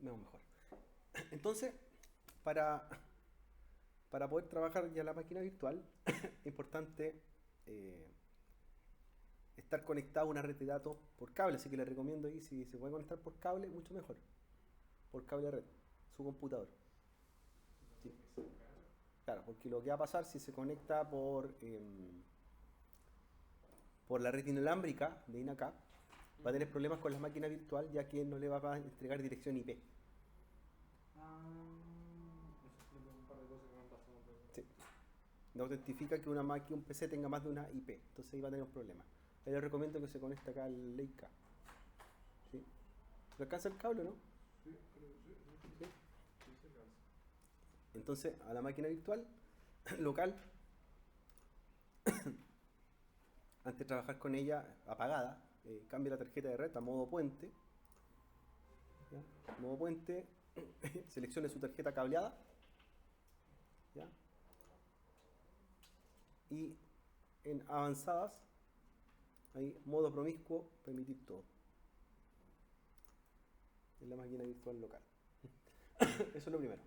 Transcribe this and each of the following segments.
No, mejor. Entonces, para, para poder trabajar ya la máquina virtual, es importante eh, estar conectado a una red de datos por cable, así que le recomiendo ahí, si se puede conectar por cable, mucho mejor, por cable de red, su computador. Sí. Claro, porque lo que va a pasar si se conecta por la red inalámbrica de INACAP, va a tener problemas con la máquina virtual ya que no le va a entregar dirección IP. Eso explica un par de cosas que me han pasado en realidad. Sí. No autentifica que una máquina, un PC tenga más de una IP, entonces ahí va a tener un problema. Ahí les recomiendo que se conecte acá al Leica. ¿Sí? ¿Le alcanza el cable, no? Sí, creo que sí, sí, sí. ¿Sí? Sí, se alcanza. Entonces a la máquina virtual local, antes de trabajar con ella apagada, cambie la tarjeta de red a modo puente. ¿Ya? Modo puente, seleccione su tarjeta cableada. ¿Ya? Y en avanzadas, ahí modo promiscuo, permitir todo. En la máquina virtual local. Eso es lo primero.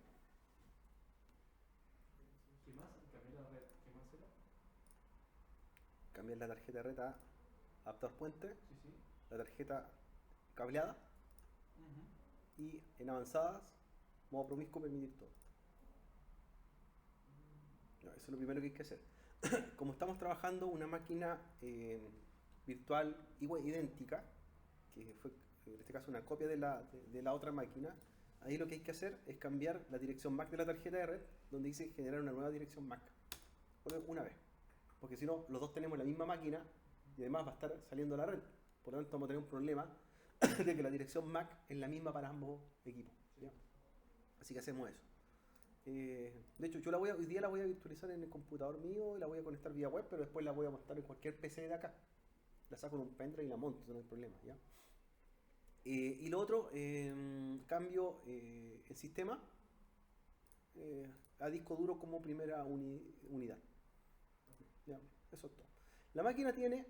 ¿Qué más? Cambié la red. ¿Qué más era? Cambiar la tarjeta de red a adaptador puente, Sí, sí. la tarjeta cableada Ujú. y en avanzadas, modo promiscuo, permitir todo. No, eso es lo primero que hay que hacer. Como estamos trabajando una máquina virtual igual, idéntica, que fue en este caso una copia de la otra máquina, ahí lo que hay que hacer es cambiar la dirección MAC de la tarjeta de red, donde dice generar una nueva dirección MAC. Una vez. Porque si no, los dos tenemos la misma máquina y además va a estar saliendo la red. Por lo tanto, vamos a tener un problema de que la dirección MAC es la misma para ambos equipos. Sí. ¿Ya? Así que hacemos eso. De hecho, hoy día la voy a virtualizar en el computador mío y la voy a conectar vía web, pero después la voy a montar en cualquier PC de acá. La saco en un pendrive y la monto, no hay problema. ¿Ya? Y lo otro, cambio el sistema a disco duro como primera unidad. ¿Ya? Eso es todo. La máquina tiene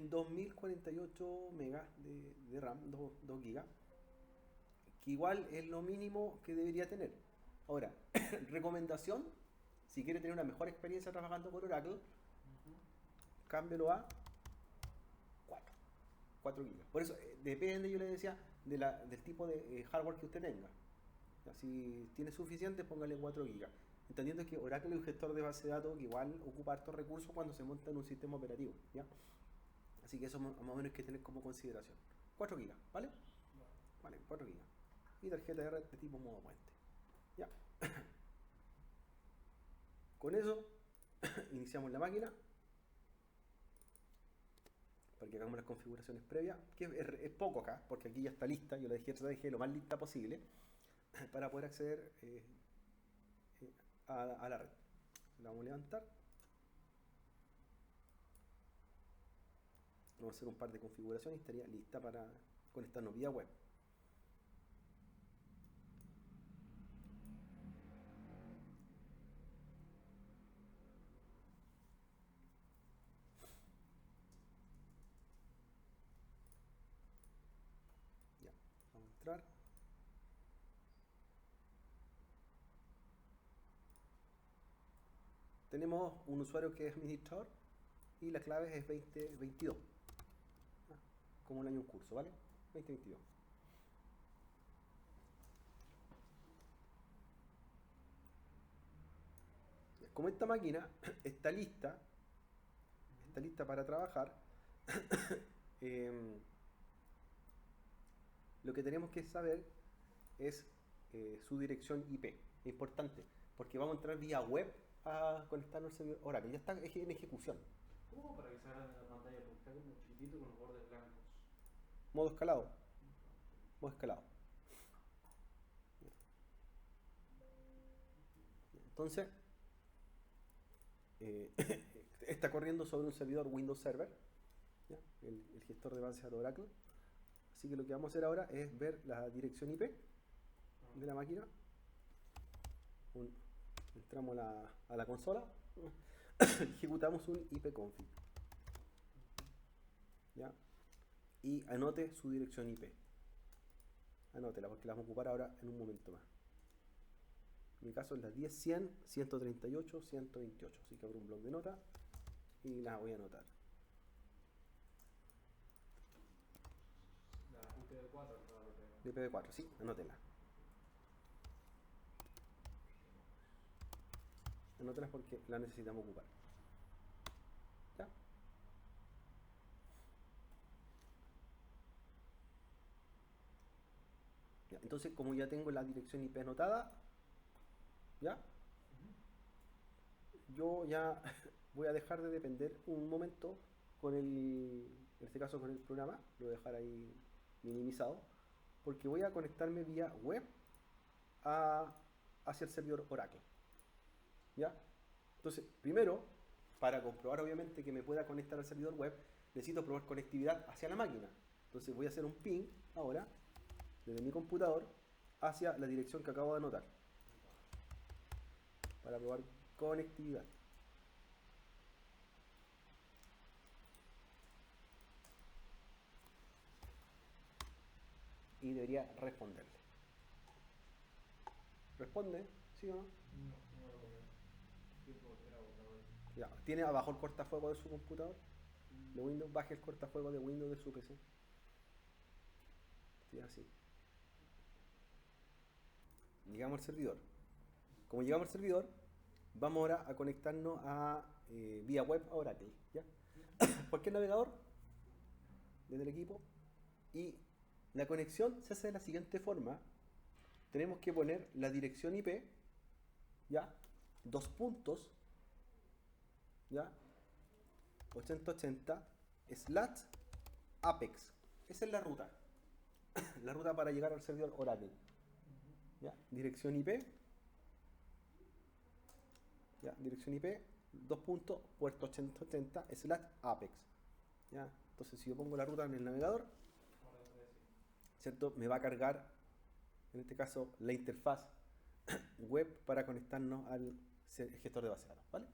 2048 megas de RAM, 2 gigas, que igual es lo mínimo que debería tener. Ahora, recomendación, si quiere tener una mejor experiencia trabajando con Oracle, Ujú. cámbialo a 4, 4 gigas. Por eso, depende, yo le decía, del tipo de hardware que usted tenga. Ya, si tiene suficiente, póngale 4 gigas. Entendiendo que Oracle es un gestor de base de datos que igual ocupa hartos recursos cuando se monta en un sistema operativo. ¿Ya? Así que eso más o menos hay que tener como consideración. 4 gigas, ¿vale? Vale. Vale, 4 gigas. Y tarjeta de red de tipo modo puente. Ya. Con eso iniciamos la máquina para que hagamos las configuraciones previas, que es poco acá, porque aquí ya está lista, yo la dejé lo más lista posible para poder acceder a la red. La vamos a levantar, vamos a hacer un par de configuraciones y estaría lista para conectarnos vía web. Ya, vamos a entrar. Tenemos un usuario que es administrador y la clave es 2022, como un año en curso, ¿vale? 2022. Como esta máquina está lista para trabajar, eh, lo que tenemos que saber es su dirección IP. Es importante, porque vamos a entrar vía web a conectarnos al servidor Oracle. Ya está en ejecución. ¿Cómo para que se haga en la pantalla? Porque está como chiquitito con los bordes blancos. Modo escalado. Modo escalado. Entonces, eh, está corriendo sobre un servidor Windows Server, ¿ya? El gestor de bases de Oracle. Así que lo que vamos a hacer ahora es ver la dirección IP de la máquina. Un- Entramos a la consola, ejecutamos un ipconfig, ¿ya? Y anote su dirección IP. Anótela porque la vamos a ocupar ahora en un momento más. En mi caso es la 10.100, 138, 128. Así que abro un bloc de notas y las voy a anotar. La UTD4 estaba DPD4, sí, anótela. Anótelas porque la necesitamos ocupar. ¿Ya? Ya, entonces, como ya tengo la dirección IP anotada, ¿ya? Yo ya voy a dejar de depender un momento con en este caso con el programa, lo voy a dejar ahí minimizado, porque voy a conectarme vía web hacia el servidor Oracle. ¿Ya? Entonces, primero, para comprobar obviamente que me pueda conectar al servidor web, necesito probar conectividad hacia la máquina. Entonces voy a hacer un ping ahora, desde mi computador, hacia la dirección que acabo de anotar, para probar conectividad. Y debería responderle. ¿Responde? ¿Sí o no? No lo veo. Tipo, era botado ahí. Ya. ¿Tiene abajo el cortafuego de su computador? De Windows, baje el cortafuego de Windows de su PC. Sí, así. Llegamos al servidor. Como llegamos al servidor, vamos ahora a conectarnos a vía web a Oracle. ¿Ya? Cualquier navegador desde el equipo. Y la conexión se hace de la siguiente forma. Tenemos que poner la dirección IP, ¿ya? 2 puntos, ¿ya? 8080 / Apex. Esa es la ruta. La ruta para llegar al servidor Oracle. ¿Ya? Dirección IP. ¿Ya? Dirección IP, 2 puntos, puerto 8080 / Apex. ¿Ya? Entonces, si yo pongo la ruta en el navegador, Ahora puede ser. ¿cierto? Me va a cargar, en este caso, la interfaz web para conectarnos al gestor de base de datos, ¿vale?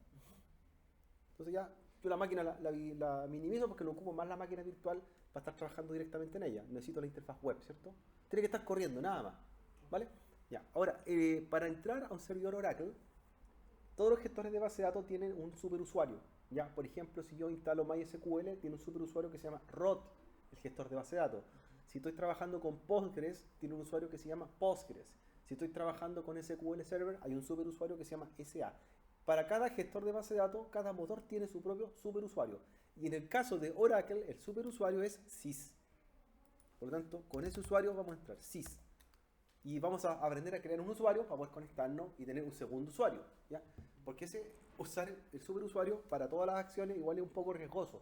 Entonces ya, yo la máquina la minimizo porque no ocupo más la máquina virtual para estar trabajando directamente en ella. Necesito la interfaz web, ¿cierto? Tiene que estar corriendo, nada más, ¿vale? Ya, ahora, para entrar a un servidor Oracle, todos los gestores de base de datos tienen un superusuario. Ya, por ejemplo, si yo instalo MySQL, tiene un superusuario que se llama root, el gestor de base de datos. Si estoy trabajando con Postgres, tiene un usuario que se llama Postgres. Si estoy trabajando con SQL Server, hay un superusuario que se llama SA. Para cada gestor de base de datos, cada motor tiene su propio superusuario. Y en el caso de Oracle, el superusuario es sys. Por lo tanto, con ese usuario vamos a entrar sys. Y vamos a aprender a crear un usuario para poder conectarnos y tener un segundo usuario, ¿ya? Porque usar el superusuario para todas las acciones igual es un poco riesgoso,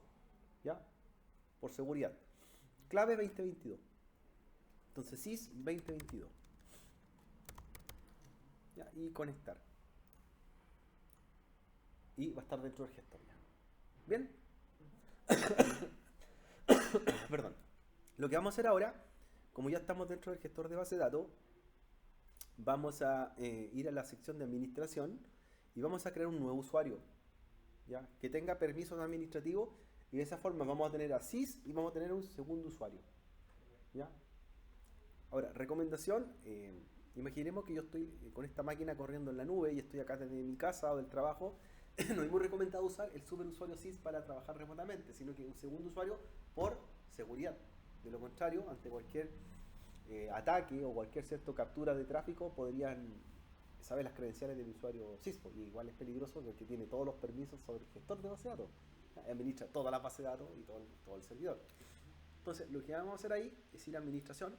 ¿ya? Por seguridad. Clave 2022. Entonces sys 2022. ¿Ya? Y conectar. Y va a estar dentro del gestor ya. ¿Bien? Perdón. Lo que vamos a hacer ahora, como ya estamos dentro del gestor de base de datos, vamos a ir a la sección de administración y vamos a crear un nuevo usuario, ¿ya? Que tenga permisos administrativos, y de esa forma vamos a tener a sys y vamos a tener un segundo usuario, ¿ya? Ahora, recomendación, imaginemos que yo estoy con esta máquina corriendo en la nube y estoy acá desde mi casa o del trabajo. No hemos recomendado usar el superusuario sys para trabajar remotamente, sino que un segundo usuario por seguridad. De lo contrario, ante cualquier ataque o cualquier captura de tráfico, podrían saber las credenciales del usuario sys, y igual es peligroso porque tiene todos los permisos sobre el gestor de base de datos. Administra toda la base de datos y todo el servidor. Entonces, lo que vamos a hacer ahí es ir a administración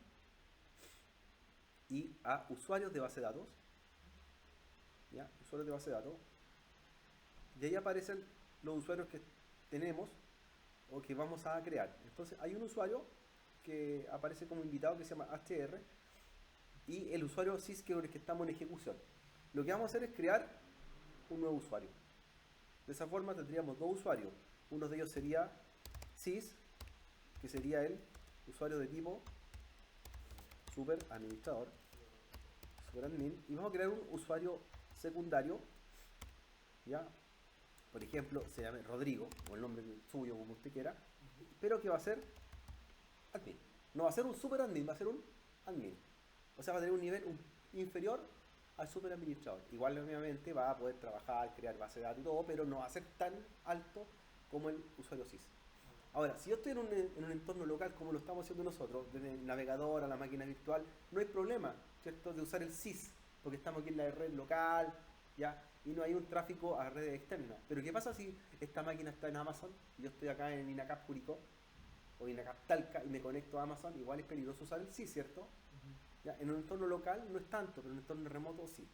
y a usuarios de base de datos. ¿Ya? Usuarios de base de datos. Y ahí aparecen los usuarios que tenemos o que vamos a crear. Entonces hay un usuario que aparece como invitado que se llama HR y el usuario sys que es el que estamos en ejecución. Lo que vamos a hacer es crear un nuevo usuario. De esa forma tendríamos dos usuarios. Uno de ellos sería sys, que sería el usuario de tipo super administrador, super admin, y vamos a crear un usuario secundario, ¿ya? Por ejemplo, se llame Rodrigo, o el nombre suyo, como usted quiera, pero que va a ser admin. No va a ser un super admin, va a ser un admin. O sea, va a tener un nivel inferior al superadministrador. Igual, obviamente, va a poder trabajar, crear base de datos y todo, pero no va a ser tan alto como el usuario SIS. Ahora, si yo estoy en un entorno local como lo estamos haciendo nosotros, desde el navegador a la máquina virtual, no hay problema, ¿cierto?, de usar el SIS, porque estamos aquí en la red local, ¿ya? Y no hay un tráfico a redes externas. Pero ¿qué pasa si esta máquina está en Amazon y yo estoy acá en INACAP Curicó o INACAP Talca y me conecto a Amazon? Igual es peligroso usar el SIS, ¿cierto? ¿Ya? En un entorno local no es tanto, pero en un entorno remoto sí.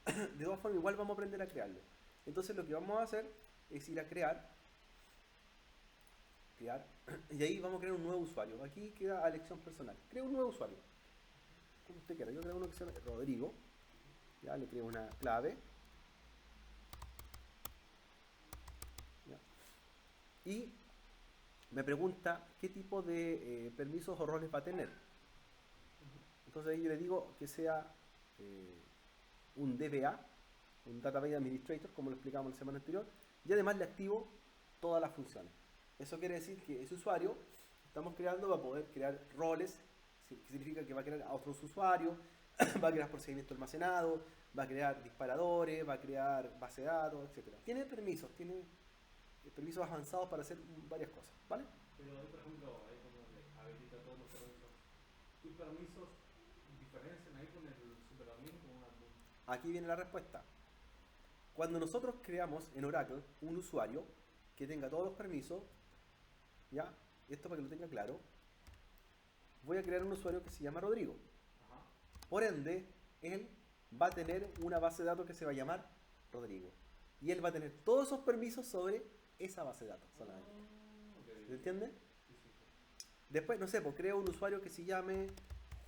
De todas formas, igual vamos a aprender a crearlo. Entonces lo que vamos a hacer es ir a crear, y ahí vamos a crear un nuevo usuario. Aquí queda a elección personal. Crea un nuevo usuario, como usted quiera. Yo creo uno que se llama Rodrigo. Ya le creo una clave. ¿Ya? Y me pregunta qué tipo de permisos o roles va a tener. Entonces ahí yo le digo que sea un DBA, un Database Administrator, como lo explicamos la semana anterior, y además le activo todas las funciones. Eso quiere decir que ese usuario que estamos creando va a poder crear roles, que significa que va a crear a otros usuarios, va a crear procedimiento almacenado, va a crear disparadores, va a crear base de datos, etc. Tiene permisos avanzados para hacer varias cosas, ¿vale? Pero ahí, por ejemplo, ahí cuando le habilita todos los permisos, ¿qué permisos diferencian ahí con el superadmin con un admin? Aquí viene la respuesta. Cuando nosotros creamos en Oracle un usuario que tenga todos los permisos, ¿ya? Esto para que lo tenga claro, voy a crear un usuario que se llama Rodrigo. Ajá. Por ende, él va a tener una base de datos que se va a llamar Rodrigo. Y él va a tener todos esos permisos sobre esa base de datos solamente. Okay. ¿Se entiende? Sí, sí, sí. Después, no sé, pues creo un usuario que se llame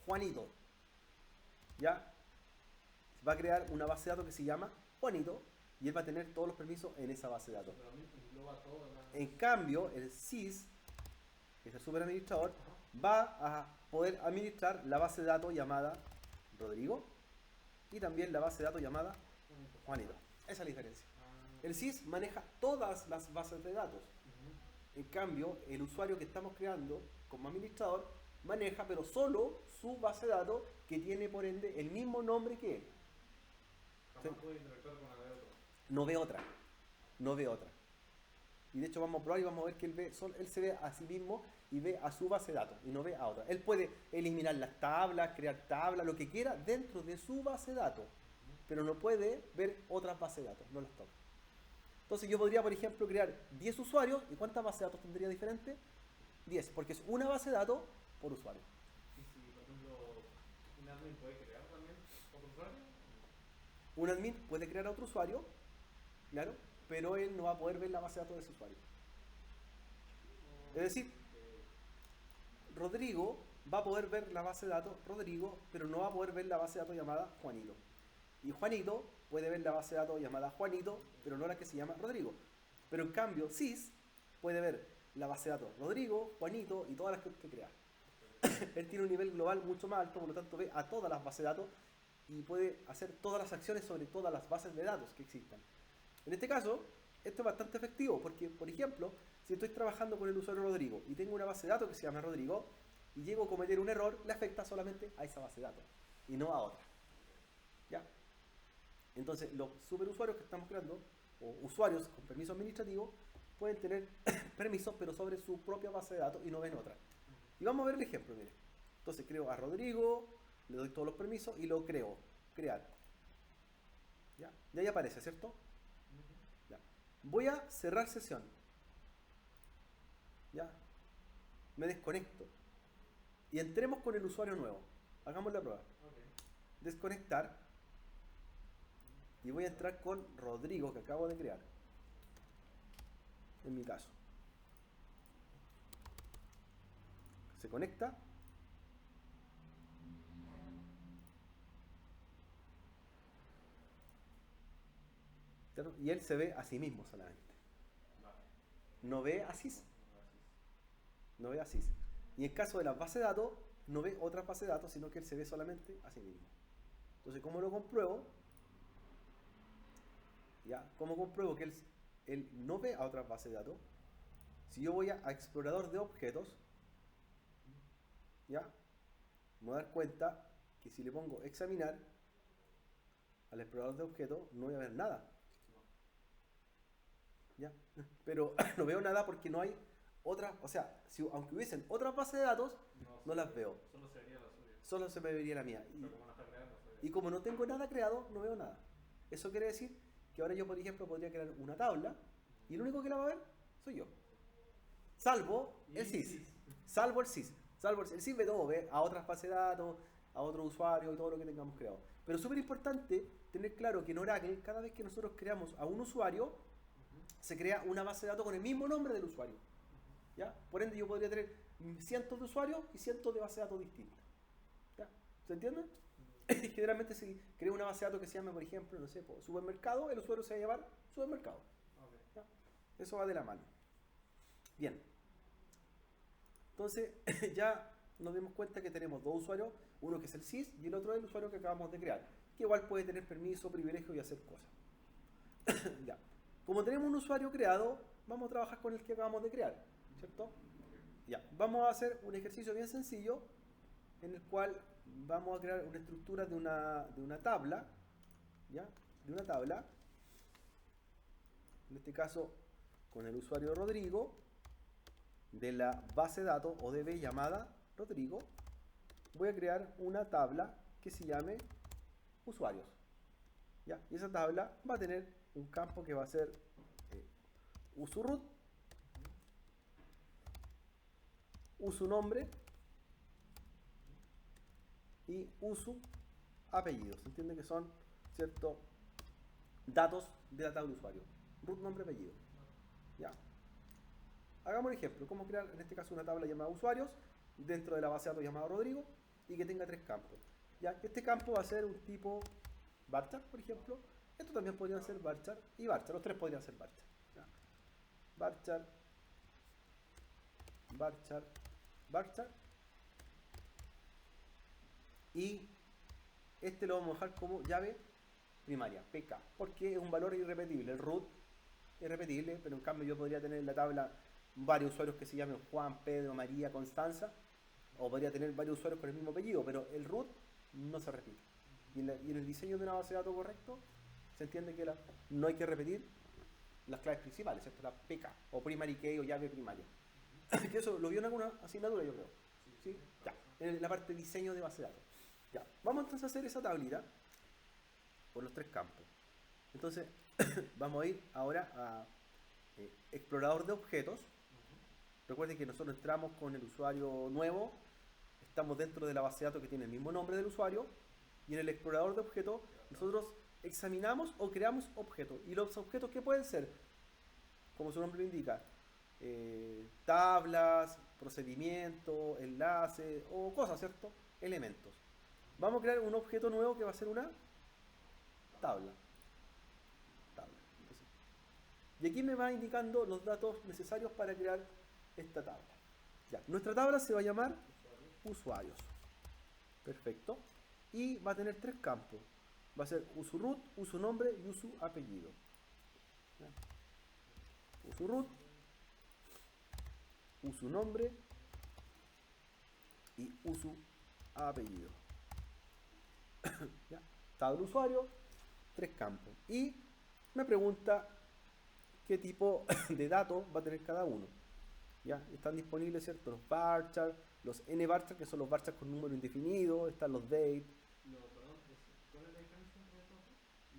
Juanito. ¿Ya? Va a crear una base de datos que se llama Juanito y él va a tener todos los permisos en esa base de datos. Pero a mí engloba todas las... En cambio, el SIS, que es el superadministrador, Ajá. va a poder administrar la base de datos llamada Rodrigo y también la base de datos llamada Juanito. Esa es la diferencia. El SIS maneja todas las bases de datos. En cambio, el usuario que estamos creando como administrador maneja, pero solo su base de datos, que tiene por ende el mismo nombre que él. Jamás puede interactuar con la de otro. No ve otra. No ve otra. Y de hecho vamos a probar y vamos a ver que él se ve a sí mismo y ve a su base de datos y no ve a otra. Él puede eliminar las tablas, crear tablas, lo que quiera dentro de su base de datos, pero no puede ver otras bases de datos, no las toca. Entonces yo podría, por ejemplo, crear 10 usuarios. ¿Y cuántas bases de datos tendría diferente? 10, porque es una base de datos por usuario. Y si, por ejemplo, un admin puede crear también otro usuario. Un admin puede crear otro usuario, claro, pero él no va a poder ver la base de datos de ese usuario. Es decir, Rodrigo va a poder ver la base de datos Rodrigo, pero no va a poder ver la base de datos llamada Juanito. Y Juanito puede ver la base de datos llamada Juanito, pero no la que se llama Rodrigo. Pero en cambio, SIS puede ver la base de datos Rodrigo, Juanito y todas las que usted crea. Él tiene un nivel global mucho más alto, por lo tanto ve a todas las bases de datos y puede hacer todas las acciones sobre todas las bases de datos que existan. En este caso, esto es bastante efectivo porque, por ejemplo, si estoy trabajando con el usuario Rodrigo y tengo una base de datos que se llama Rodrigo y llego a cometer un error, le afecta solamente a esa base de datos y no a otra. ¿Ya? Entonces, los superusuarios que estamos creando, o usuarios con permiso administrativo, pueden tener permisos, pero sobre su propia base de datos y no ven otra. Y vamos a ver el ejemplo, mire. Entonces creo a Rodrigo, le doy todos los permisos y lo creo. Crear. ¿Ya? Y ahí aparece, ¿cierto? Ya. Voy a cerrar sesión. ¿Ya? Me desconecto. Y entremos con el usuario nuevo. Hagamos la prueba. Okay. Desconectar. Y voy a entrar con Rodrigo, que acabo de crear. En mi caso. Se conecta. Y él se ve a sí mismo solamente. Vale. No ve a SIS. No ve a SIS. Y en caso de las bases de datos, no ve otras bases de datos, sino que él se ve solamente a sí mismo. Entonces, ¿cómo lo compruebo? ¿Ya? ¿Cómo compruebo que él no ve a otras bases de datos? Si yo voy a explorador de objetos, ¿ya? me voy a dar cuenta que si le pongo examinar al explorador de objetos, no voy a ver nada. ¿Ya? Pero no veo nada porque no hay otras, o sea, aunque hubiesen otras bases de datos, no las veo. Solo se vería la suya. Solo se me vería la mía. Pero como no está creada, no se ve. Y como no tengo nada creado, no veo nada. Eso quiere decir que ahora yo, por ejemplo, podría crear una tabla y el único que la va a ver soy yo. Salvo el SYS. Salvo el SYS. El SYS ve todo, ve a otras bases de datos, a otros usuarios y todo lo que tengamos creado. Pero es súper importante tener claro que en Oracle, cada vez que nosotros creamos a un usuario, se crea una base de datos con el mismo nombre del usuario. ¿Ya? Por ende, yo podría tener cientos de usuarios y cientos de bases de datos distintas. ¿Ya? ¿Se entiende? Generalmente se crea una base de datos que se llama, por ejemplo, no sé, supermercado, el usuario se va a llamar supermercado. Okay. ¿Ya? Eso va de la mano. Bien. Entonces, ya nos dimos cuenta que tenemos dos usuarios, uno que es el SYS y el otro es el usuario que acabamos de crear, que igual puede tener permiso, privilegio y hacer cosas. Ya. Como tenemos un usuario creado, vamos a trabajar con el que acabamos de crear, ¿cierto? Ya. Vamos a hacer un ejercicio bien sencillo en el cual vamos a crear una estructura de una tabla, ¿ya? De una tabla, en este caso con el usuario Rodrigo, de la base de datos ODB llamada Rodrigo, voy a crear una tabla que se llame usuarios, ¿ya? Y esa tabla va a tener un campo que va a ser usuroot, usunombre y usu apellido. Se entiende que son, ¿cierto?, datos de la tabla de usuario. Root, nombre, apellido. ¿Ya? Hagamos un ejemplo. ¿Cómo crear, en este caso, una tabla llamada usuarios dentro de la base de datos llamada Rodrigo y que tenga tres campos? ¿Ya? Este campo va a ser un tipo varchar, por ejemplo. Estos también podrían ser varchar y varchar. Los tres podrían ser varchar. ¿Ya? Varchar, varchar, varchar. Y este lo vamos a dejar como llave primaria, PK, porque es un valor irrepetible. El root es repetible, pero en cambio yo podría tener en la tabla varios usuarios que se llamen Juan, Pedro, María, Constanza, o podría tener varios usuarios con el mismo apellido, pero el root no se repite. Y en el diseño de una base de datos correcto, se entiende que no hay que repetir las claves principales, ¿cierto? La PK, o primary key, o llave primaria. Que eso lo vio en alguna asignatura, yo creo. ¿Sí? Ya, en la parte de diseño de base de datos. Ya, vamos entonces a hacer esa tablita por los tres campos. Entonces, vamos a ir ahora a explorador de objetos. Recuerden que nosotros entramos con el usuario nuevo, estamos dentro de la base de datos que tiene el mismo nombre del usuario, y en el explorador de objetos nosotros examinamos o creamos objetos. Y los objetos, ¿qué pueden ser? Como su nombre lo indica, tablas, procedimientos, enlaces o cosas, ¿cierto? Elementos. Vamos a crear un objeto nuevo que va a ser una tabla. Entonces, y aquí me va indicando los datos necesarios para crear esta tabla. Ya, nuestra tabla se va a llamar usuarios. Perfecto. Y va a tener tres campos. Va a ser usuroot, usunombre y usuapellido. Usuroot, usunombre y usuapellido. ¿Ya? Tabla usuario, tres campos. Y me pregunta qué tipo de datos va a tener cada uno. ¿Ya? Están disponibles, ¿cierto?, los varchar, los nvarchar, que son los varchar con número indefinido, están los date. ¿Cuál es la diferencia entre estos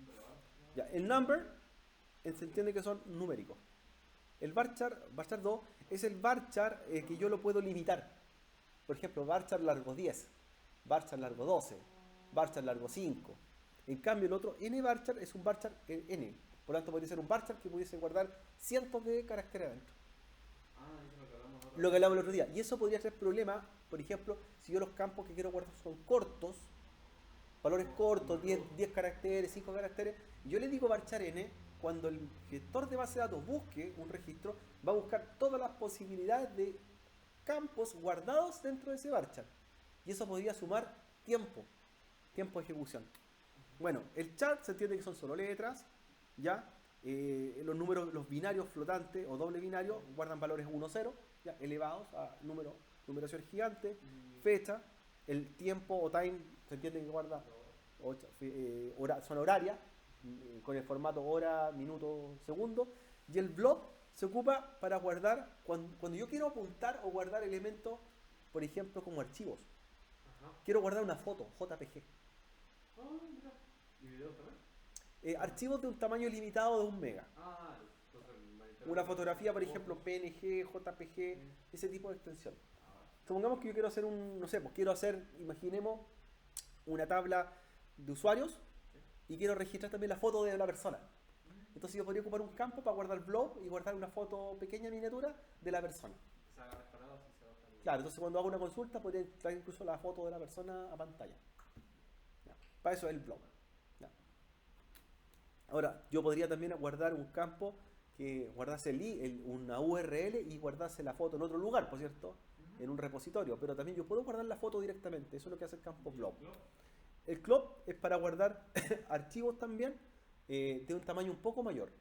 dos? Ya, el number se entiende que son numéricos. El varchar 2, es el varchar que yo lo puedo limitar. Por ejemplo, varchar largo 10, varchar largo 12, varchar largo 5. En cambio, el otro nvarchar es un varchar n. Por lo tanto, podría ser un varchar que pudiese guardar cientos de caracteres adentro. Eso es lo que hablamos ahora. Lo que hablamos el otro día. Y eso podría ser problema, por ejemplo, si yo los campos que quiero guardar son cortos, valores cortos, 10 caracteres, 5 caracteres, yo le digo varchar n. Cuando el gestor de base de datos busque un registro, va a buscar todas las posibilidades de campos guardados dentro de ese varchar. Y eso podría sumar tiempo de ejecución. Bueno, el char se entiende que son solo letras, ¿ya? Los números, los binarios flotantes o doble binario guardan valores 1, 0, ¿ya? Elevados a numeración gigante, fecha, el tiempo o time, se entiende que guarda zona horaria, con el formato hora, minuto, segundo, y el blob se ocupa para guardar, cuando yo quiero apuntar o guardar elementos, por ejemplo, como archivos. Ajá. Quiero guardar una foto, JPG. Mira. ¿Y videos también? Archivos de un tamaño limitado de 1 mega. Entonces Una fotografía, por ejemplo, PNG, JPG, ese tipo de extensión. Supongamos que yo quiero hacer no sé, pues quiero hacer, imaginemos, una tabla de usuarios y quiero registrar también la foto de la persona. Entonces yo podría ocupar un campo para guardar blob y guardar una foto pequeña, miniatura, de la persona. Claro, entonces cuando hago una consulta podría traer incluso la foto de la persona a pantalla. Ya. Para eso es el blob. Ya. Ahora, yo podría también guardar un campo que guardase una URL y guardase la foto en otro lugar, por cierto, en un repositorio. Pero también yo puedo guardar la foto directamente. Eso es lo que hace el campo blob. El club es para guardar archivos también de un tamaño un poco mayor.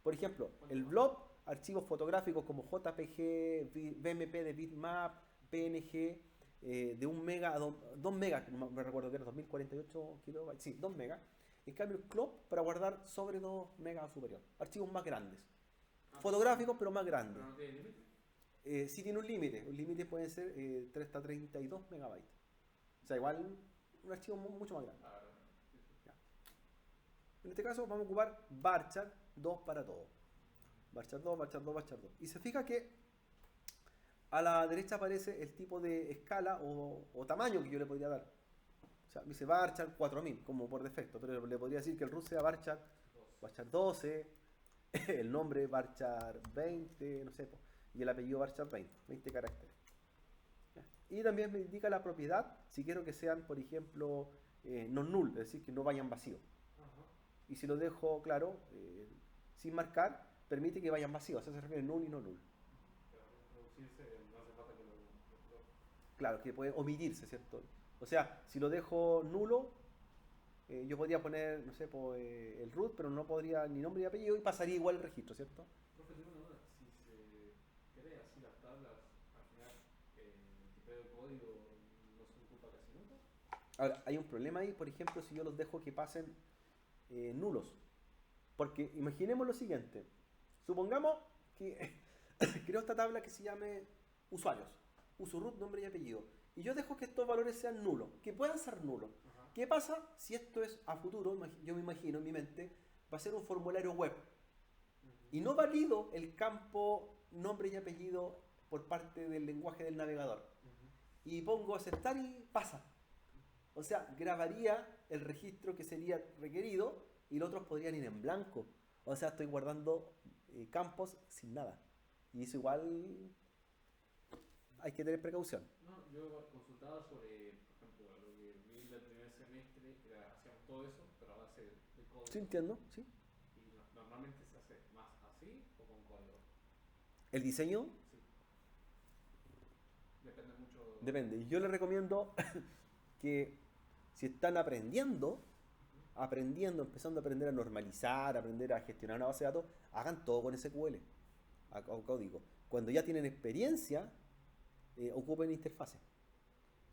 Por ejemplo, el blob, archivos fotográficos como JPG, BMP de bitmap, PNG, de 1 mega a 2 megas, me recuerdo que era 2048 kilobytes, sí, 2 megas. En cambio, el club para guardar sobre 2 megas o superior. Archivos más grandes. Fotográficos, pero más grandes. ¿Pero no tiene límite? Sí tiene un límite. Un límite puede ser 3 hasta 32 megabytes. O sea, igual un archivo mucho más grande. Ya. En este caso vamos a ocupar varchar 2 para todo. Varchar 2, varchar 2, varchar 2. Y se fija que a la derecha aparece el tipo de escala o tamaño que yo le podría dar. O sea, me dice varchar 4000 como por defecto, pero le podría decir que el root sea varchar 12, el nombre varchar 20, no sé, y el apellido varchar 20 caracteres. Y también me indica la propiedad si quiero que sean, por ejemplo, non null, es decir, que no vayan vacíos. Y si lo dejo claro, sin marcar, permite que vayan vacíos. Eso se refiere a null y no null. Claro, que puede omitirse, ¿cierto? O sea, si lo dejo nulo, yo podría poner, no sé, el root, pero no podría ni nombre ni apellido y pasaría igual el registro, ¿cierto? Profe, tengo una duda. Si se crea así las tablas, al final el tipeo de código no se ocupa casi nunca. Ahora, hay un problema ahí, por ejemplo, si yo los dejo que pasen nulos. Porque imaginemos lo siguiente. Supongamos que creo esta tabla que se llame usuarios. Uso root, nombre y apellido. Y yo dejo que estos valores sean nulos, que puedan ser nulos. ¿Qué pasa si esto es a futuro? Yo me imagino en mi mente, va a ser un formulario web. Y no valido el campo nombre y apellido por parte del lenguaje del navegador. Y pongo aceptar y pasa. O sea, grabaría el registro que sería requerido y los otros podrían ir en blanco. O sea, estoy guardando campos sin nada. Y eso igual hay que tener precaución. No, yo consultaba sobre, por ejemplo, lo que vi del primer semestre, hacíamos todo eso, pero a base de código. Sí, entiendo, sí. Y normalmente se hace más así o con código. ¿El diseño? Sí. Depende mucho. Depende. Y yo les recomiendo que si están aprendiendo, empezando a aprender a normalizar, aprender a gestionar una base de datos, hagan todo con SQL, con código. Cuando ya tienen experiencia, ocupen interfaces.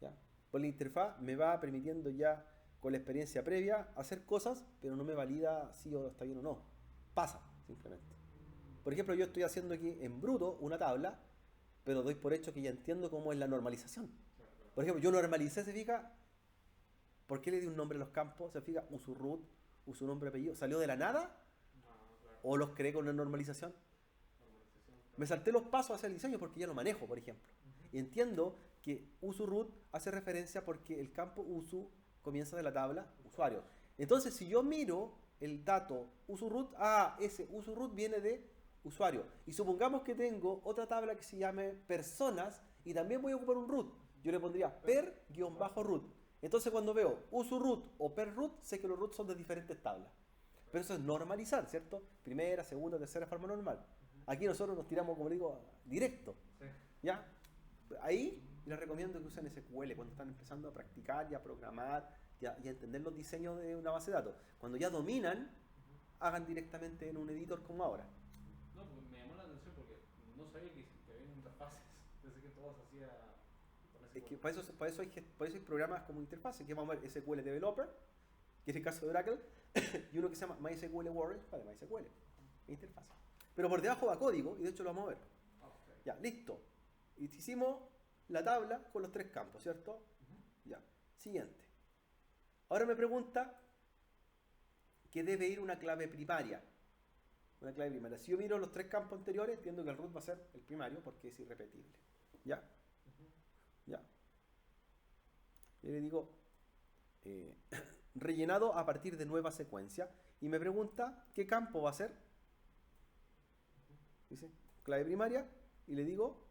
¿Ya? Pues la interfaz me va permitiendo ya, con la experiencia previa, hacer cosas, pero no me valida si está bien o no. Pasa, simplemente. Por ejemplo, yo estoy haciendo aquí en bruto una tabla, pero doy por hecho que ya entiendo cómo es la normalización. Por ejemplo, yo normalicé, se fija, ¿por qué le di un nombre a los campos? Se fija, uso root, uso nombre, apellido. ¿Salió de la nada? ¿O los creé con una normalización? Me salté los pasos hacia el diseño porque ya lo manejo, por ejemplo. Y entiendo que uso root hace referencia porque el campo uso comienza de la tabla usuario. Entonces, si yo miro el dato uso root, ese uso root viene de usuario. Y supongamos que tengo otra tabla que se llame personas y también voy a ocupar un root. Yo le pondría per-root. Entonces, cuando veo uso root o per root, sé que los roots son de diferentes tablas. Pero eso es normalizar, ¿cierto? Primera, segunda, tercera forma normal. Aquí nosotros nos tiramos, como digo, directo. ¿Ya? Ahí les recomiendo que usen SQL cuando están empezando a practicar y a programar y a entender los diseños de una base de datos. Cuando ya dominan, hagan directamente en un editor como ahora. No, pues me llamó la atención porque no sabía que había interfaces. Pensé que todo se hacía por Es que para eso hay programas como interfaces, que vamos a ver SQL Developer, que es el caso de Oracle, y uno que se llama MySQL Warrior para MySQL, interfaz. Pero por debajo va código, y de hecho lo vamos a ver. Okay. Ya, listo. Y hicimos la tabla con los 3 campos, ¿cierto? Ya. Siguiente. Ahora me pregunta que debe ir una clave primaria. Una clave primaria. Si yo miro los 3 campos anteriores, entiendo que el root va a ser el primario porque es irrepetible. ¿Ya? Ya. Y le digo rellenado a partir de nueva secuencia. Y me pregunta qué campo va a ser. Dice clave primaria. Y le digo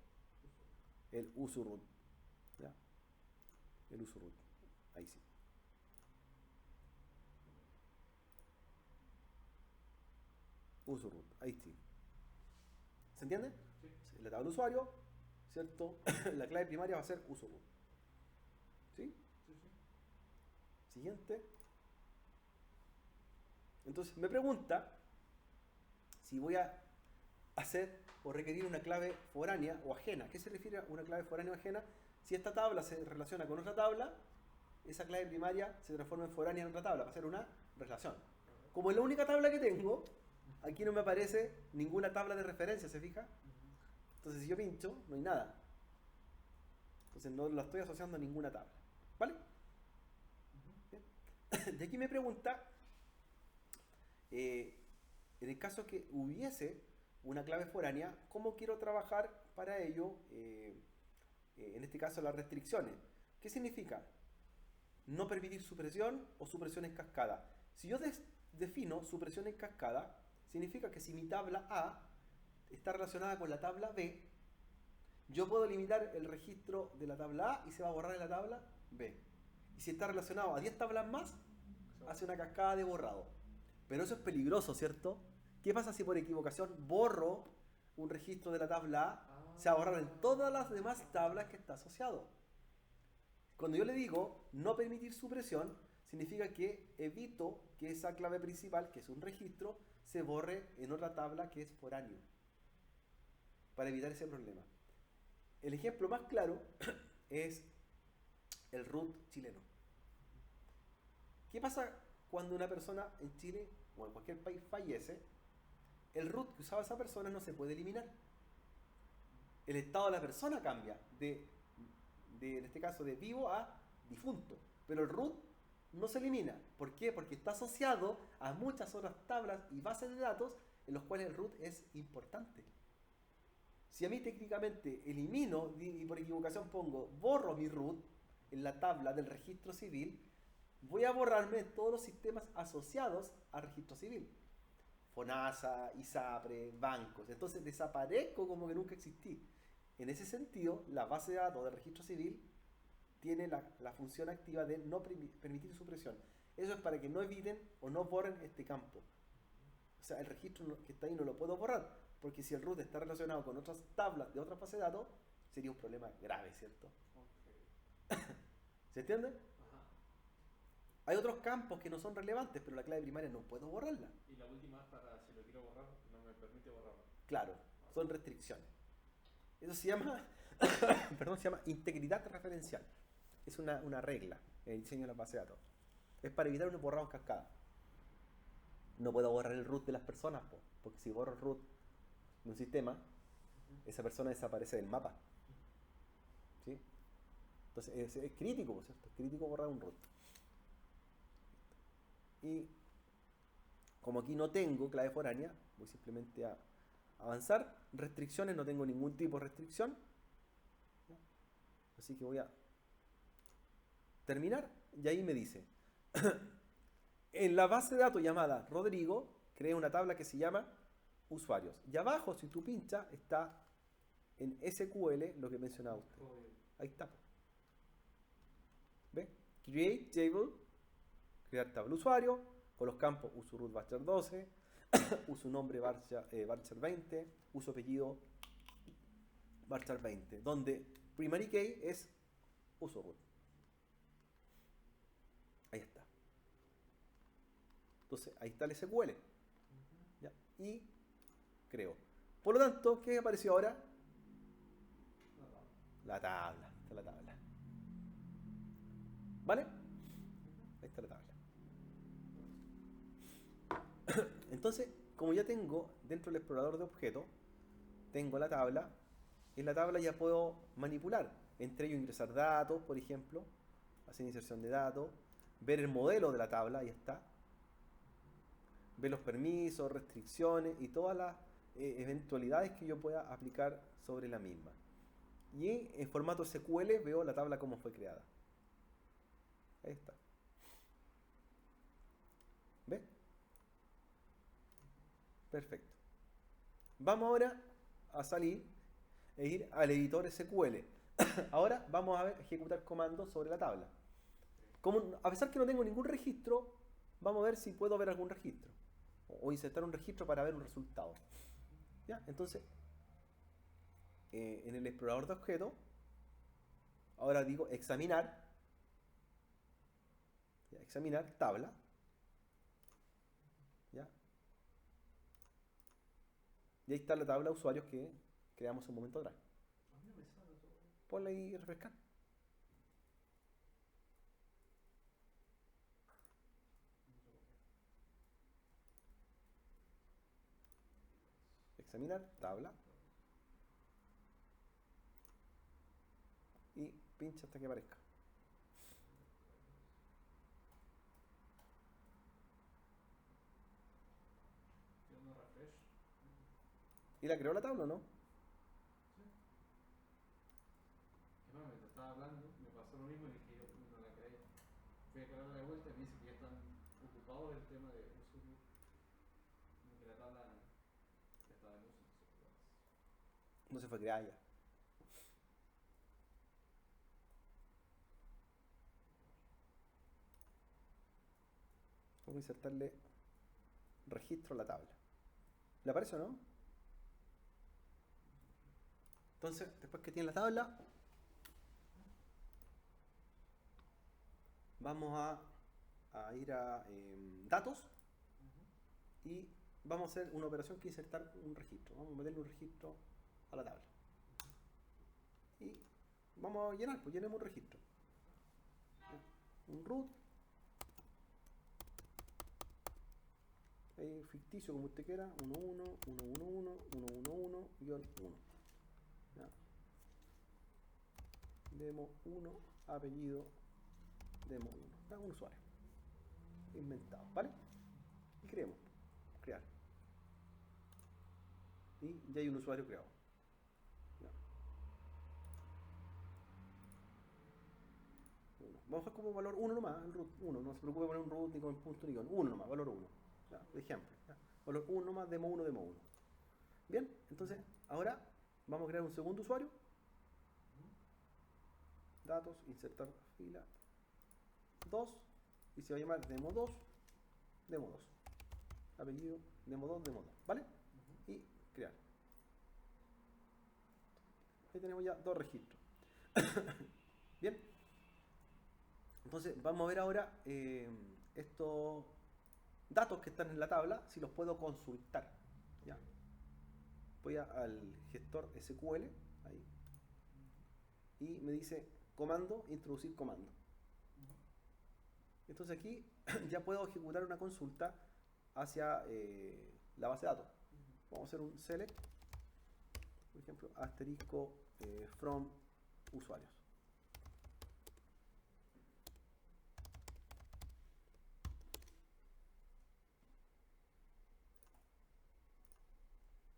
el uso root. ¿Ya? El uso root. Ahí sí. Uso root. Ahí sí. ¿Se entiende? Sí. La tabla usuario, ¿cierto? La clave primaria va a ser uso root. ¿Sí? Sí, sí. Siguiente. Entonces me pregunta si voy a hacer o requerir una clave foránea o ajena. ¿Qué se refiere a una clave foránea o ajena? Si esta tabla se relaciona con otra tabla, esa clave primaria se transforma en foránea en otra tabla, va a ser una relación. Como es la única tabla que tengo, aquí no me aparece ninguna tabla de referencia, ¿se fija? Entonces si yo pincho, no hay nada. Entonces no la estoy asociando a ninguna tabla. ¿Vale? Bien. De aquí me pregunta, en el caso que hubiese una clave foránea, ¿cómo quiero trabajar para ello? En este caso las restricciones. ¿Qué significa? No permitir supresión o supresión en cascada. Si yo defino supresión en cascada, significa que si mi tabla A está relacionada con la tabla B, yo puedo eliminar el registro de la tabla A y se va a borrar en la tabla B. Y si está relacionado a 10 tablas más, hace una cascada de borrado. Pero eso es peligroso, ¿cierto? ¿Qué pasa si por equivocación borro un registro de la tabla A? Se va a borrar en todas las demás tablas que está asociado. Cuando yo le digo no permitir supresión, significa que evito que esa clave principal, que es un registro, se borre en otra tabla que es foráneo. Para evitar ese problema. El ejemplo más claro es el root chileno. ¿Qué pasa cuando una persona en Chile o en cualquier país fallece? El root que usaba esa persona no se puede eliminar. El estado de la persona cambia en este caso de vivo a difunto, pero el root no se elimina. ¿Por qué? Porque está asociado a muchas otras tablas y bases de datos en los cuales el root es importante. Si a mí técnicamente elimino y por equivocación borro mi root en la tabla del registro civil, voy a borrarme todos los sistemas asociados al registro civil. FONASA, ISAPRE, bancos. Entonces desaparezco como que nunca existí. En ese sentido, la base de datos del registro civil tiene la función activa de no permitir supresión. Eso es para que no eviten o no borren este campo. O sea, el registro que está ahí no lo puedo borrar, porque si el root está relacionado con otras tablas de otras bases de datos, sería un problema grave, ¿cierto? Okay. ¿Se entiende? Ajá. Hay otros campos que no son relevantes, pero la clave primaria no puedo borrarla. Y la última es para si lo quiero borrar, no me permite borrarlo. Claro, son restricciones. Eso se llama, perdón, se llama integridad referencial. Es una regla en el diseño de las bases de datos. Es para evitar un borrado en cascada. No puedo borrar el root de las personas, porque si borro el root de un sistema, esa persona desaparece del mapa. ¿Sí? Entonces es crítico, por cierto, es crítico borrar un root. Y como aquí no tengo clave foránea, voy simplemente a avanzar. Restricciones, no tengo ningún tipo de restricción. Así que voy a terminar y ahí me dice en la base de datos llamada Rodrigo, creé una tabla que se llama usuarios. Y abajo, si tú pinchas, está en SQL lo que mencionaba usted. Ahí está. ¿Ve? Create table, crear tabla usuario, con los campos uso root varchar 12, uso nombre varchar 20, uso apellido varchar 20, donde primary key es uso root. Ahí está. Entonces, ahí está el SQL. ¿Ya? Y creo. Por lo tanto, ¿qué apareció ahora? La tabla. Está la tabla. ¿Vale? Ahí está la tabla. Entonces, como ya tengo dentro del explorador de objetos, tengo la tabla, en la tabla ya puedo manipular, entre ellos ingresar datos, por ejemplo, hacer inserción de datos, ver el modelo de la tabla, ahí está, ver los permisos, restricciones y todas las eventualidades que yo pueda aplicar sobre la misma. Y en formato SQL veo la tabla como fue creada. Ahí está. ¿Ves? Perfecto. Vamos ahora a salir e ir al editor SQL. Ahora vamos a ejecutar comandos sobre la tabla. A pesar que no tengo ningún registro, vamos a ver si puedo ver algún registro. O insertar un registro para ver un resultado. ¿Ya? Entonces, en el explorador de objetos, ahora digo examinar. ¿Ya? Examinar tabla. ¿Ya? Y ahí está la tabla de usuarios que creamos un momento atrás. Ponle ahí y refrescar. Examinar tabla. Y pincha hasta que aparezca. ¿Y la creó la tabla o no? Mientras estaba hablando, me pasó lo mismo y dije yo no la creé. Fui a crearla de vuelta y me dice que ya están ocupados el tema de usuario. Como que la tabla ya estaba en uso. No se fue creada ya. Vamos a insertarle registro a la tabla. ¿Le aparece o no? Entonces, después que tiene la tabla, vamos a ir a datos y vamos a hacer una operación que es insertar un registro. Vamos a meterle un registro a la tabla. Y vamos a llenar, pues llenemos un registro. Un root. Ficticio como usted quiera. 11, 111, 111, 1. ¿Ya? Demo 1, apellido demo 1. ¿Ya? Un usuario inventado, ¿vale? Y creemos. Crear. Y ya hay un usuario creado. ¿Ya? Vamos a dejar como valor 1 nomás, el root 1. No se preocupe poner un root ni con punto ni con 1 nomás, valor 1. ¿Ya? De ejemplo. ¿Ya? Valor 1 nomás, demo 1, demo 1. Bien, entonces ahora vamos a crear un segundo usuario. Datos, insertar fila 2 y se va a llamar demo 2, demo 2. Apellido demo 2, demo 2, ¿vale? Y crear. Ahí tenemos ya dos registros. Bien. Entonces vamos a ver ahora estos datos que están en la tabla, si los puedo consultar. ¿Ya? Voy al gestor SQL, ahí, y me dice comando, introducir comando. Entonces aquí ya puedo ejecutar una consulta hacia la base de datos. Vamos a hacer un select, por ejemplo, asterisco from usuarios.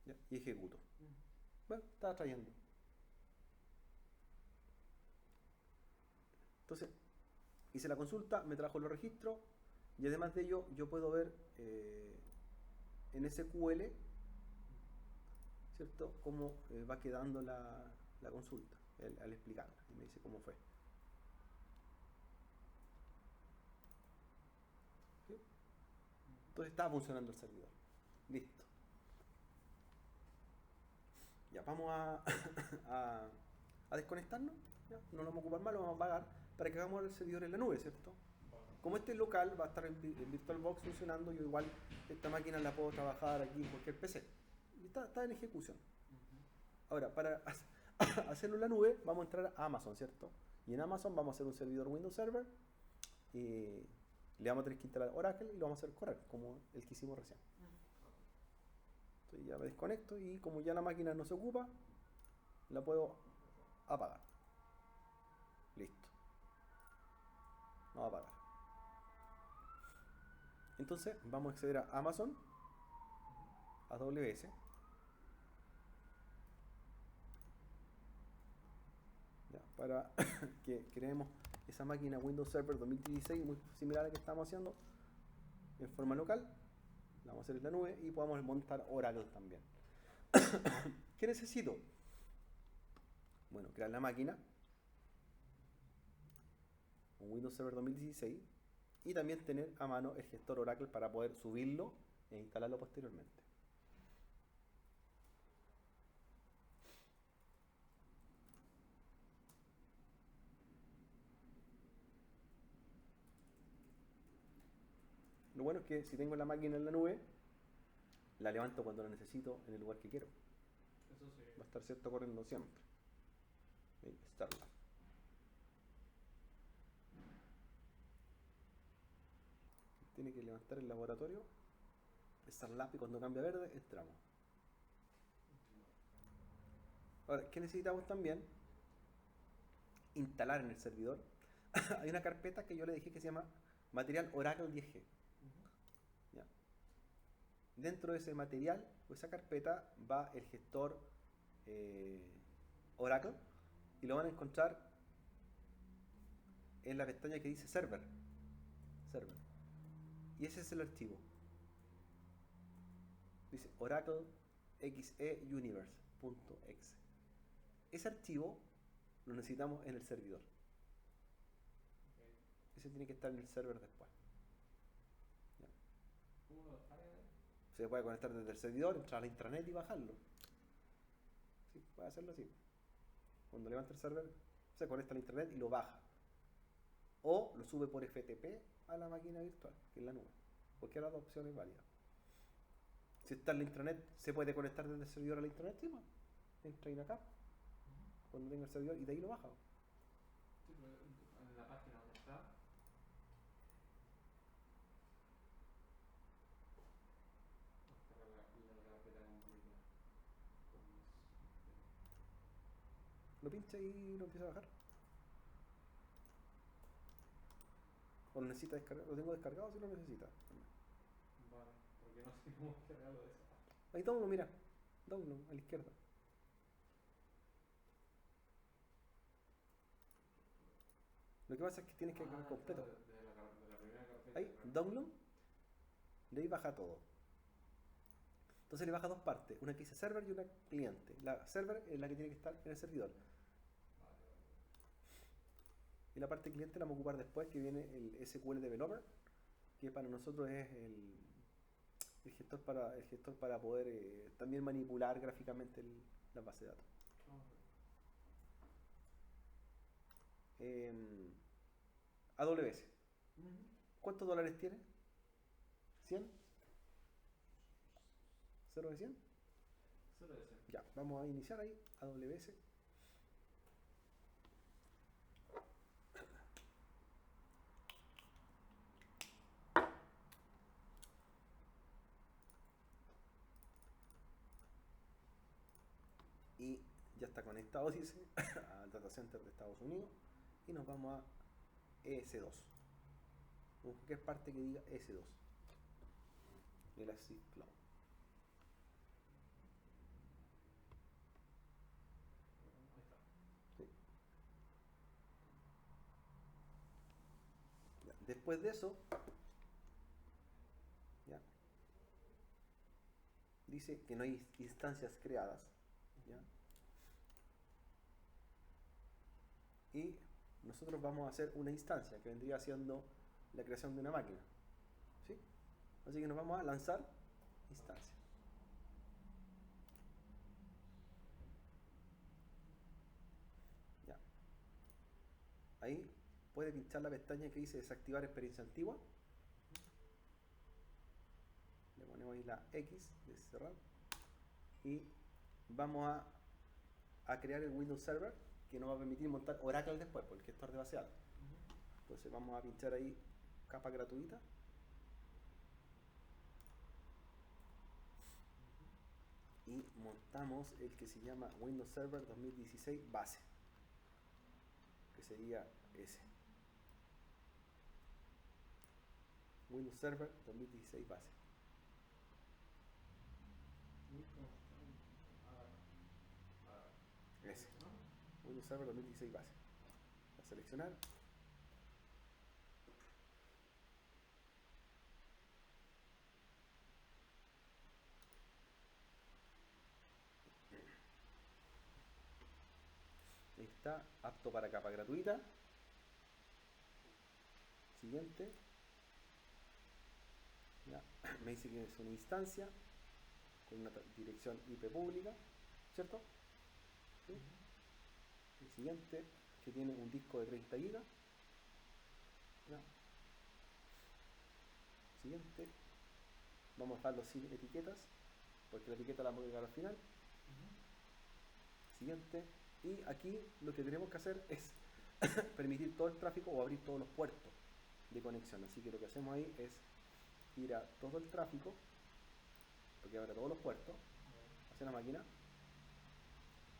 ¿Ya? Y ejecuto. Bueno, está trayendo. Entonces, hice la consulta, me trajo los registros y además de ello yo puedo ver en SQL, ¿cierto?, cómo va quedando la consulta al explicarla y me dice cómo fue. ¿Sí? Entonces está funcionando el servidor. Listo. Ya, vamos a desconectarnos. ¿Ya? No lo vamos a ocupar más, lo vamos a apagar para que hagamos el servidor en la nube, ¿cierto? Como este local va a estar en VirtualBox funcionando, yo igual esta máquina la puedo trabajar aquí en cualquier PC. Está en ejecución. Ahora, para hacerlo en la nube, vamos a entrar a Amazon, ¿cierto? Y en Amazon vamos a hacer un servidor Windows Server le vamos a tener que instalar Oracle y lo vamos a hacer correr, como el que hicimos recién. Entonces ya me desconecto y como ya la máquina no se ocupa, la puedo apagar. Listo. No va a apagar. Entonces vamos a acceder a Amazon, AWS. Ya, para que creemos esa máquina Windows Server 2016 muy similar a la que estamos haciendo en forma local. La vamos a hacer en la nube y podamos montar Oracle también. ¿Qué necesito? Bueno, crear la máquina, un Windows Server 2016, y también tener a mano el gestor Oracle para poder subirlo e instalarlo posteriormente. Lo bueno es que si tengo la máquina en la nube, la levanto cuando la necesito en el lugar que quiero. Eso sí. Va a estar cierto corriendo siempre. Starlab. Tiene que levantar el laboratorio, Starlab, y cuando cambia a verde, entramos. Ahora, ¿qué necesitamos también? Instalar en el servidor. Hay una carpeta que yo le dije que se llama material Oracle 10G. ¿Ya? Dentro de ese material o esa carpeta va el gestor Oracle, y lo van a encontrar en la pestaña que dice server. Y ese es el archivo. Dice Oracle XE Universe.exe. Ese archivo lo necesitamos en el servidor. Okay. Ese tiene que estar en el server después. ¿Ya? ¿Cómo lo descarga? Se puede conectar desde el servidor, entrar a la intranet y bajarlo. Sí, puede hacerlo así. Cuando levanta el server, se conecta a la intranet y lo baja. O lo sube por FTP a la máquina virtual, que es la nube. Cualquiera de las opciones es válida. Si está en la intranet, ¿se puede conectar desde el servidor a la intranet? Sí, pues. Entra ahí acá, cuando tenga el servidor, y de ahí lo baja. Sí, pero en la página donde está. Descarga la carpeta completa. Lo pincha y lo empieza a bajar. O lo necesita descargar. Lo tengo descargado si lo necesita. Vale, porque no sé cómo descargarlo de esa. Ahí download, mira. Download, a la izquierda. Lo que pasa es que tienes que cargar completo. De la primera carpeta. Ahí, download. De ahí baja todo. Entonces le baja dos partes. Una que dice server y una cliente. La server es la que tiene que estar en el servidor. Vale. Y la parte cliente la vamos a ocupar después, que viene el SQL Developer, que para nosotros es el gestor para poder también manipular gráficamente la base de datos. AWS. ¿Cuántos dólares tiene? ¿100? ¿0 de 100? 0 de 100. Ya, vamos a iniciar ahí, AWS. Y ya está conectado, dice, al data center de Estados Unidos. Y nos vamos a ES2. Cualquier parte que diga ES2. Elastic Cloud. Ahí está. Sí. Ya, después de eso, ya, dice que no hay instancias creadas. ¿Ya? Y nosotros vamos a hacer una instancia que vendría siendo la creación de una máquina. ¿Sí? Así que nos vamos a lanzar instancia. Ya. Ahí puede pinchar la pestaña que dice desactivar experiencia antigua. Le ponemos ahí la X de cerrar. Y vamos a crear el Windows Server, que nos va a permitir montar Oracle después, por el gestor de base de datos. Entonces vamos a pinchar ahí capa gratuita. Y montamos el que se llama Windows Server 2016 base, que sería ese. Windows Server 2016 base. Ese. Windows Server 2016 base. A seleccionar. Está apto para capa gratuita. Siguiente. Ya. Me dice que es una instancia con una dirección IP pública, ¿cierto? ¿Sí? El siguiente, que tiene un disco de 30 GB. Ya. Siguiente. Vamos a dejarlo sin etiquetas, porque la etiqueta la vamos a agregar al final. Siguiente. Y aquí lo que tenemos que hacer es permitir todo el tráfico o abrir todos los puertos de conexión. Así que lo que hacemos ahí es ir a todo el tráfico, porque abra todos los puertos hacia la máquina,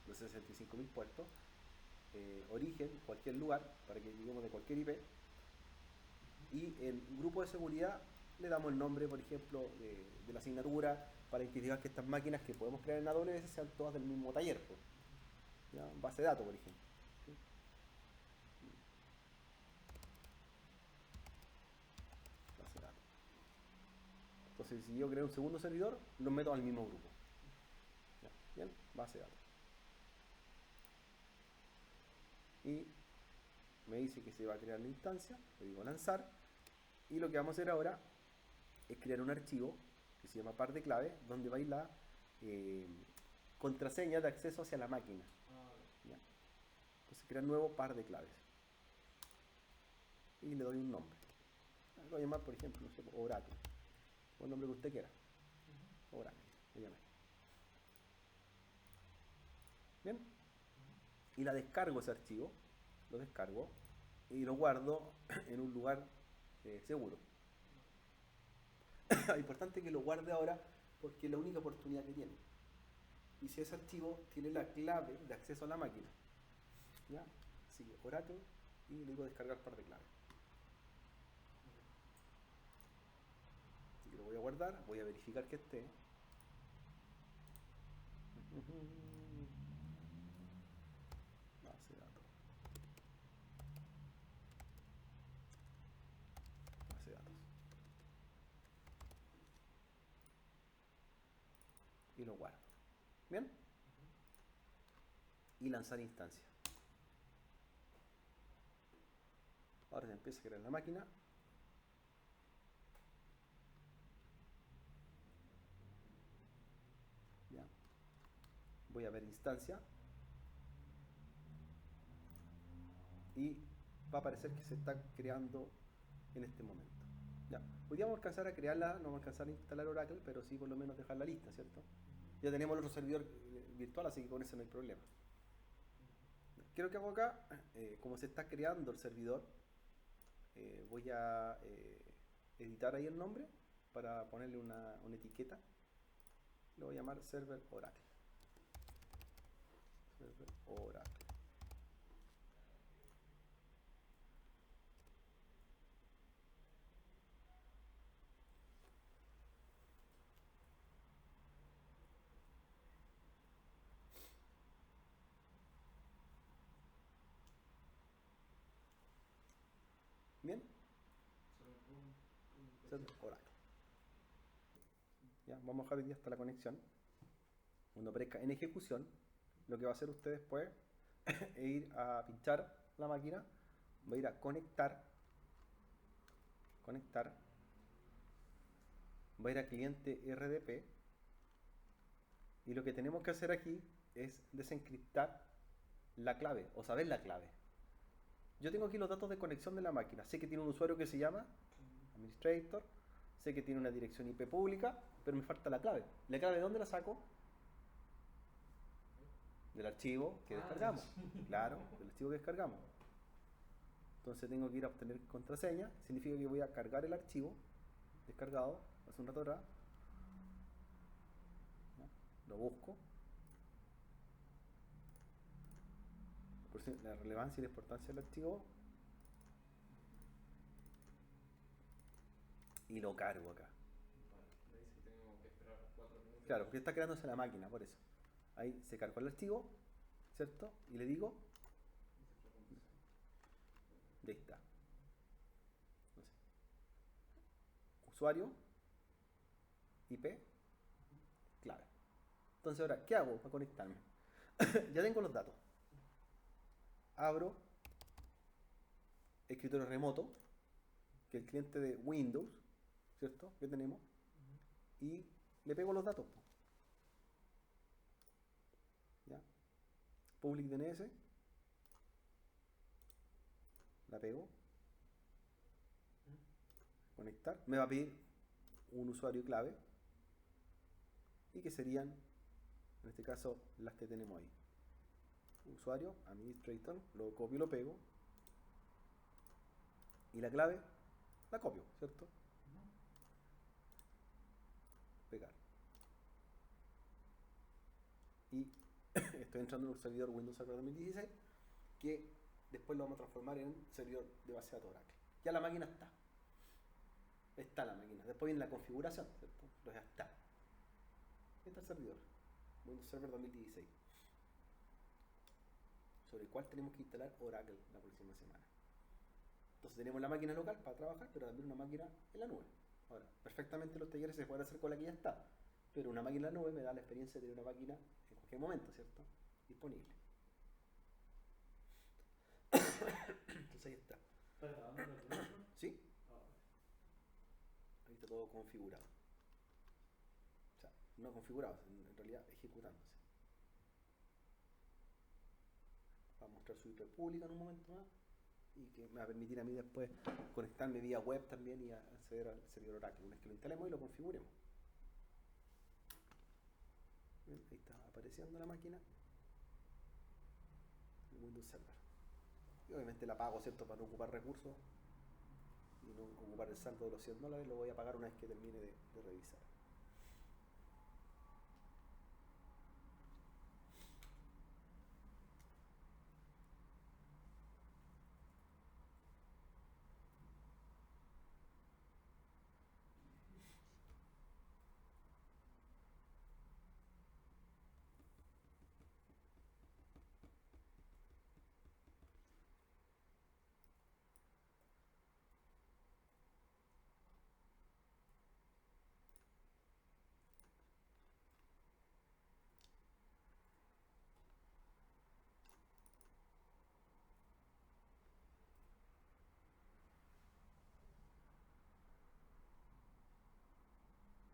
los 65.000 puertos, origen, cualquier lugar, para que lleguemos de cualquier IP. Y en grupo de seguridad le damos el nombre, por ejemplo, de la asignatura, para identificar que estas máquinas que podemos crear en AWS sean todas del mismo taller, pues. ¿Ya? Base de datos, por ejemplo. ¿Sí? Base de datos. Entonces, si yo creo un segundo servidor, los meto al mismo grupo. ¿Ya? Bien, base de datos. Y me dice que se va a crear la instancia, le digo lanzar, y lo que vamos a hacer ahora es crear un archivo que se llama par de clave, donde va a ir la contraseña de acceso hacia la máquina. ¿Ya? Entonces crear nuevo par de claves y le doy un nombre. Lo voy a llamar, por ejemplo, no sé, Oracle, o el nombre que usted quiera. Oracle, le llamé. Bien, y la descargo ese archivo, lo descargo y lo guardo en un lugar seguro. Es importante que lo guarde ahora porque es la única oportunidad que tiene. Y si ese archivo tiene la clave de acceso a la máquina, ¿ya? Así que Oracle y le digo descargar par de claves. Así que lo voy a guardar, voy a verificar que esté. Base de datos. Base de datos. Y lo guardo. ¿Bien? Y lanzar instancia. Ahora se empieza a crear la máquina. ¿Ya? Voy a ver instancia. Y va a aparecer que se está creando en este momento. Ya. Hoy día vamos a alcanzar a crearla, no vamos a alcanzar a instalar Oracle, pero sí por lo menos dejar la lista, ¿cierto? Ya tenemos el otro servidor virtual, así que con eso no hay problema. ¿Qué es lo que hago acá? Como se está creando el servidor, voy a editar ahí el nombre para ponerle una etiqueta. Lo voy a llamar Server Oracle. Server Oracle. Bien, Server Oracle. Ya, vamos a dejar hoy día hasta la conexión. Cuando aparezca en ejecución, lo que va a hacer usted después es ir a pinchar la máquina, va a ir a conectar, va a ir a cliente RDP, y lo que tenemos que hacer aquí es desencriptar la clave o saber la clave. Yo tengo aquí los datos de conexión de la máquina, sé que tiene un usuario que se llama administrator, sé que tiene una dirección IP pública, pero me falta la clave. ¿La clave de dónde la saco? Del archivo que descargamos. Claro, del archivo que descargamos. Entonces tengo que ir a obtener contraseña, significa que voy a cargar el archivo descargado hace un rato atrás, ¿ya? Lo busco, por si la relevancia y la importancia del archivo, y lo cargo acá. Vale, me dice que tengo que esperar 4 minutos. Claro, porque está creándose la máquina, por eso. Ahí se cargó el archivo, ¿cierto? Y le digo, y ahí está. No sé. Usuario, IP, clave. Entonces ahora, ¿qué hago para conectarme? Ya tengo los datos. Abro escritorio remoto, que es el cliente de Windows, ¿cierto? Que tenemos. Y le pego los datos. ¿Ya? Public DNS. La pego. Conectar. Me va a pedir un usuario y clave. Y que serían, en este caso, las que tenemos ahí. Usuario, administrator, lo copio y lo pego. Y la clave la copio, ¿cierto? Pegar. Y estoy entrando en un servidor Windows Server 2016 que después lo vamos a transformar en un servidor de base de datos Oracle. Ya la máquina está. Está la máquina. Después viene la configuración, ¿cierto? Pero ya está. Está el servidor. Windows Server 2016. Sobre el cual tenemos que instalar Oracle la próxima semana. Entonces tenemos la máquina local para trabajar, pero también una máquina en la nube. Ahora, perfectamente los talleres se pueden hacer con la que ya está, pero una máquina en la nube me da la experiencia de tener una máquina en cualquier momento, ¿cierto? Disponible. Entonces ahí está. ¿Estás grabando el teléfono? ¿Sí? Ah, Ahí está todo configurado. O sea, no configurado, en realidad ejecutándose. Va a mostrar su IP pública en un momento más y que me va a permitir a mí después conectarme vía web también y acceder al servidor Oracle una vez que lo instalemos y lo configuremos. Bien, ahí está apareciendo la máquina, el Windows Server. Y obviamente la pago, ¿cierto? Para no ocupar recursos y no ocupar el saldo de los $100, lo voy a pagar una vez que termine de revisar.